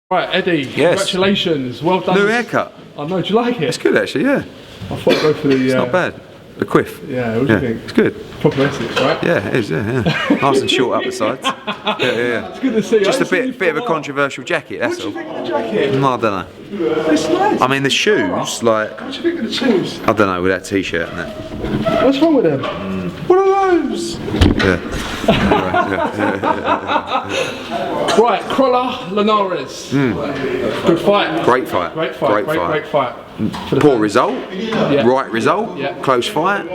Right, Eddie, congratulations, well done. New haircut. I know, do you like it? It's good actually, yeah. I thought I'd go for the... It's not bad. The quiff. Yeah, what do you think? It's good. Proper Essex, right? Yeah, it is, yeah. Nice and short up the sides. Yeah. It's good to see. Just a bit of a controversial jacket, that's all. What do you think of the jacket? No, I don't know. It's nice. I mean, the shoes, like... What do you think of the shoes? I don't know, with that t-shirt and that. What's wrong with them? What are those? Right, Crolla Linares. Good fight. Great fight. Great fight. Great fight. Poor result, right result, close fight.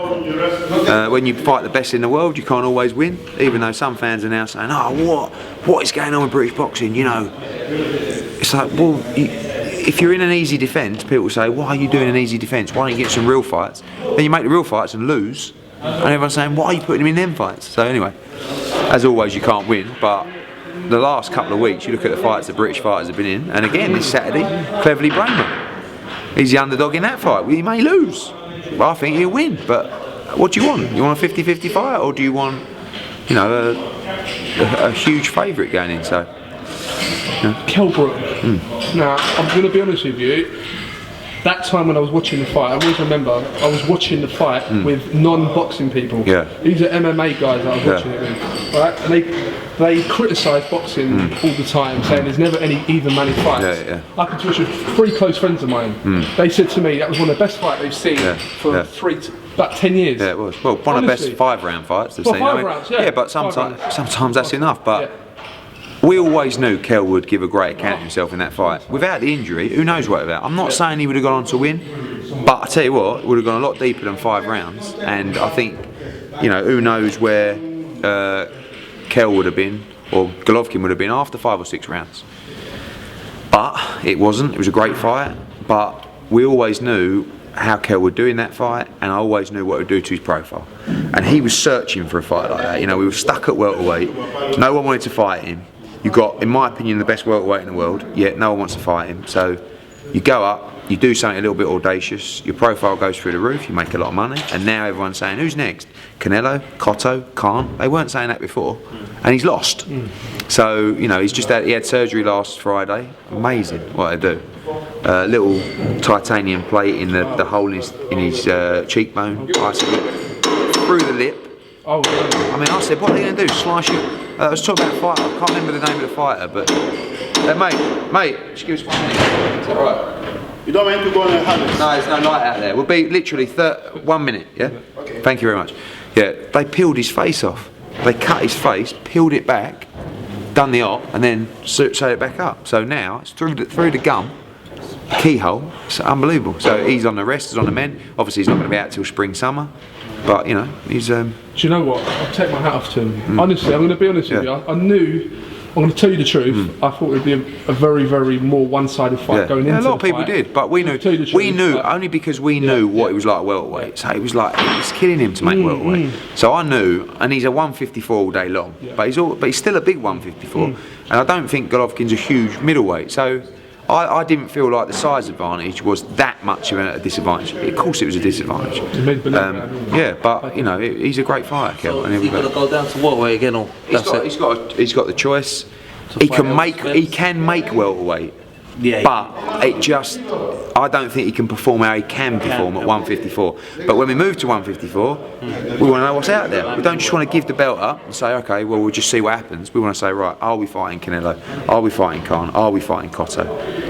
When you fight the best in the world, you can't always win. Even though some fans are now saying, "Oh, what is going on with British boxing?" You know, it's like, well, if you're in an easy defence, people say, "Why are you doing an easy defence? Why don't you get some real fights?" Then you make the real fights and lose, and everyone's saying, "Why are you putting him in them fights?" So anyway, as always, you can't win, but. The last couple of weeks, you look at the fights the British fighters have been in, and again this Saturday, Cleverly Bramer. He's the underdog in that fight. He may lose, but I think he'll win. But what do you want? You want a 50-50 fight, or do you want, you know, a huge favourite going in? So, Kell Brook. Now, I'm going to be honest with you. That time when I was watching the fight, I always remember I was watching the fight with non-boxing people. Yeah. These are MMA guys that I was watching it with, right? And they criticise boxing all the time, saying there's never any even money fights. I could switch with 3 close friends of mine. They said to me that was one of the best fights they've seen for about 10 years. Yeah, it was. Well, one of the best 5-round fights they've seen. 5 rounds, yeah. But sometimes that's enough. But we always knew Kell would give a great account of himself in that fight. Without the injury, who knows what about. I'm not saying he would have gone on to win, but I tell you what, it would have gone a lot deeper than 5 rounds. And I think, you know, who knows where Kell would have been, or Golovkin would have been after 5 or 6 rounds. But it wasn't. It was a great fight. But we always knew how Kell would do in that fight, and I always knew what it would do to his profile. And he was searching for a fight like that. You know, we were stuck at welterweight. No one wanted to fight him. You got, in my opinion, the best welterweight in the world, yet no one wants to fight him. So you go up, you do something a little bit audacious, your profile goes through the roof, you make a lot of money, and now everyone's saying, who's next? Canelo, Cotto, Khan? They weren't saying that before, and he's lost. So, you know, he had surgery last Friday. Amazing what they do. Little titanium plate in the hole in his cheekbone, through the lip. Oh, I mean, I said, what are they going to do? Slice you? I was talking about a fighter. I can't remember the name of the fighter, but mate, just give us 1 minute. Is that right? You don't mean to go on a harvest? No, there's no light out there. We'll be literally 1 minute. Yeah. Okay. Thank you very much. Yeah, they peeled his face off. They cut his face, peeled it back, done the op, and then sewed it back up. So now it's through the gum. Keyhole. It's unbelievable. So he's on the rest, he's on the mend. Obviously he's not going to be out till spring, summer, but you know, he's do you know what, I'll take my hat off to him. Honestly, I'm going to be honest with you, I knew, I'm going to tell you the truth, I thought it would be a very, very more one-sided fight going into the fight. A lot of people did, but we knew only because we knew what it was like welterweight. So it was like, it's killing him to make welterweight. So I knew, and he's a 154 all day long, but he's still a big 154, and I don't think Golovkin's a huge middleweight. So I didn't feel like the size advantage was that much of a disadvantage. Of course it was a disadvantage. Yeah, but you know, he's a great fighter, Kell. He's got to go down to welterweight again, or he's got the choice. He can make welterweight. Yeah, but I don't think he can perform how he can perform at 154. But when we move to 154, we want to know what's out there. We don't just want to give the belt up and say, okay, well, we'll just see what happens. We want to say, right, are we fighting Canelo? Are we fighting Khan? Are we fighting Cotto?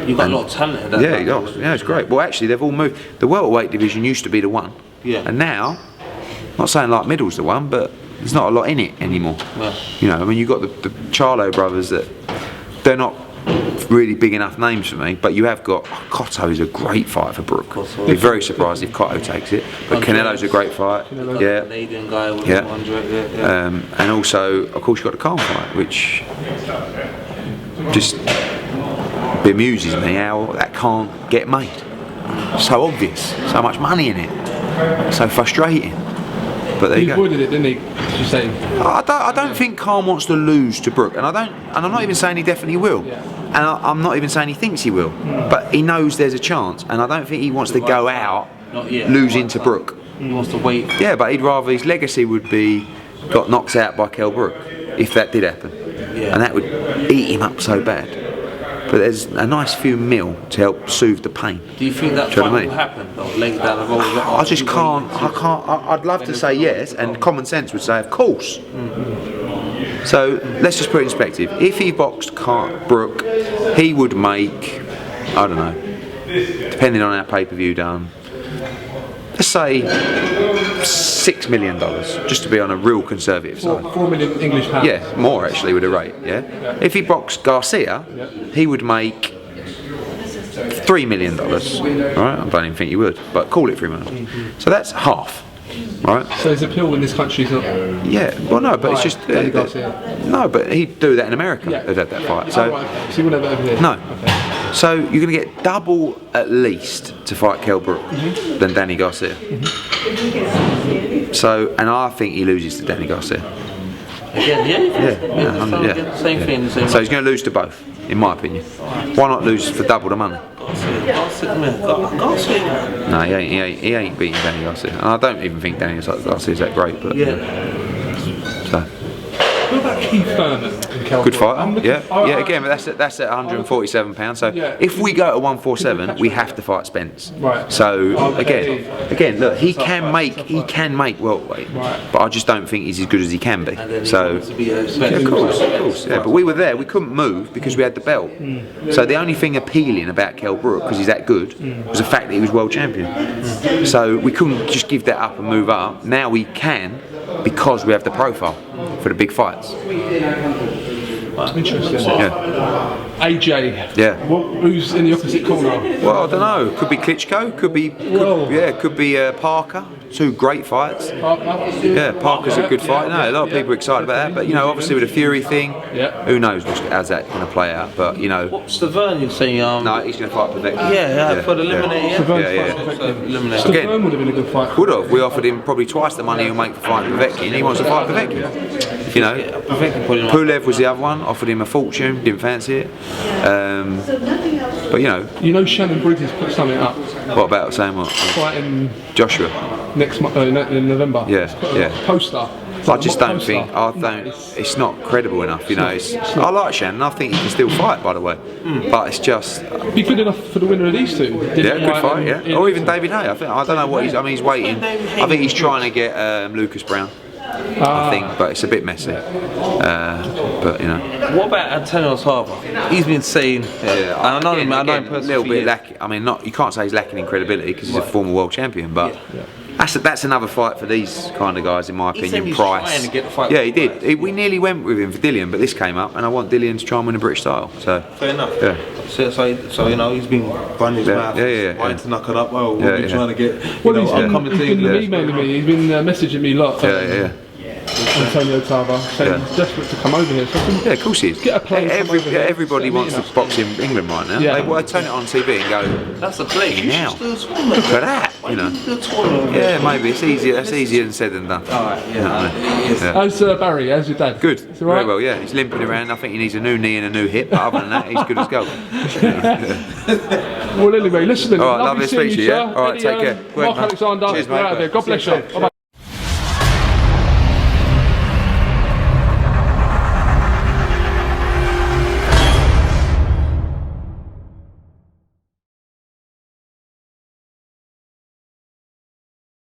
You've got a lot of talent in that. Yeah, it's great. Well, actually, they've all moved. The welterweight division used to be the one. Yeah. And now, not saying like middle's the one, but there's not a lot in it anymore. Yeah. You know, I mean, you've got the Charlo brothers that they're not really big enough names for me, but you have got Cotto is a great fight for Brook. I'd be very surprised if Cotto takes it, but Canelo's a great fight. Canadian guy with 100, and also, of course, you've got the Khan fight, which just bemuses me how that can't get made. So obvious, so much money in it, so frustrating. But there you go. He avoided it, didn't he? Did you say? I don't think Khan wants to lose to Brook, and I'm not even saying he definitely will. And I'm not even saying he thinks he will, but he knows there's a chance, and I don't think he wants to go out losing to Brook. He wants to wait. Yeah, but he'd rather his legacy would be got knocked out by Kell Brook if that did happen, and that would eat him up so bad. but there's a nice few mil to help soothe the pain. Do you think that Do you know fight what I will mean? happen? Though, leg down the road. I just can't. I'd love to say yes, and common sense would say, of course. So let's just put it in perspective. If he boxed Brook, he would make, I don't know, depending on our pay-per-view done, let's say $6 million, just to be on a real conservative side. 4 million English pounds. Yeah, more actually with a rate. Yeah. If he boxed Garcia, he would make $3 million. All right, I don't even think he would, but call it $3 million. So that's half. Right. So his appeal in this country is not. Yeah. Well, no, but it's just. No, but he'd do that in America. Yeah. They'd have that fight. So. So you wouldn't have it over here. No. Okay. So you're going to get double at least to fight Kell Brook than Danny Garcia. So, and I think he loses to Danny Garcia. Again, Yeah. Same thing. So he's going to lose to both, in my opinion. Why not lose for double the money? No, he ain't beating Danny Garcia. And I don't even think Danny Garcia's that great, but so. What about Keith Hearn and Kell Good Brook? fighter, yeah. Again, but that's at 147 pounds. So if we go to 147, we have to fight Spence. Right. So again, look, he can make welterweight, but I just don't think he's as good as he can be. So of course, yeah. But we were there. We couldn't move because we had the belt. So the only thing appealing about Kell Brook, because he's that good, was the fact that he was world champion. So we couldn't just give that up and move up. Now we can, because we have the profile for the big fights. Interesting. Yeah. AJ. Yeah. Who's in the opposite corner? Well, I don't know. Could be Klitschko. Could be Parker. Two great fights. Yeah, Parker's a good fight. No, a lot of people are excited about that. But you know, obviously with the Fury thing, who knows how's that going to play out? But you know, what's the Vern you're saying? No, he's going to fight Pavecki. Yeah, for the eliminator. Vern would have been a good fight. Would have. We offered him probably twice the money he'll make for fighting Pavecki, and he wants to fight Pavecki. You know, Pulev was the other one. Offered him a fortune, didn't fancy it. But you know, Shannon Briggs has put something up. What about saying what? Fighting Joshua next month in November. Yeah. Poster. I just don't think. It's not credible enough. You know. I like Shannon. I think he can still fight. By the way, but it's just. Be good enough for the winner of these two. Yeah, good fight. Yeah, or even David Hay. I don't know what he's. I mean, he's waiting. I think he's trying to get Lucas Brown. I think, but it's a bit messy. But you know. What about Antonio Tarver? He's been saying. I know him. I know him personally. A little bit lacking. I mean, you can't say he's lacking in credibility because he's a former world champion, but. That's another fight for these kind of guys, in my opinion. Price. Trying to get the fight. Yeah, he did. We nearly went with him for Dillian, but this came up, and I want Dillian to try and win a British title. So fair enough. Yeah. So you know he's been running his mouth. Wanting to Knuckle-up. Well, we've been trying to get. I'm coming to England. He's been emailing me. He's been messaging me a lot. Antonio Tarver saying he's desperate to come over here. So of course he is. Get a plane. Everybody wants to box in England right now. They want to turn it on TV and go. That's a plane. Now, look at that. You know. Yeah, maybe it's easier. That's easier than said than done. Alright, How's Barry? How's your dad? Good. Very well. Yeah, he's limping around. I think he needs a new knee and a new hip. But other than that, he's good as gold. Well, anyway, listen. All right, lovely to speak to you. All right, take care. Mark Alexander. Cheers, mate. God bless you. Bye.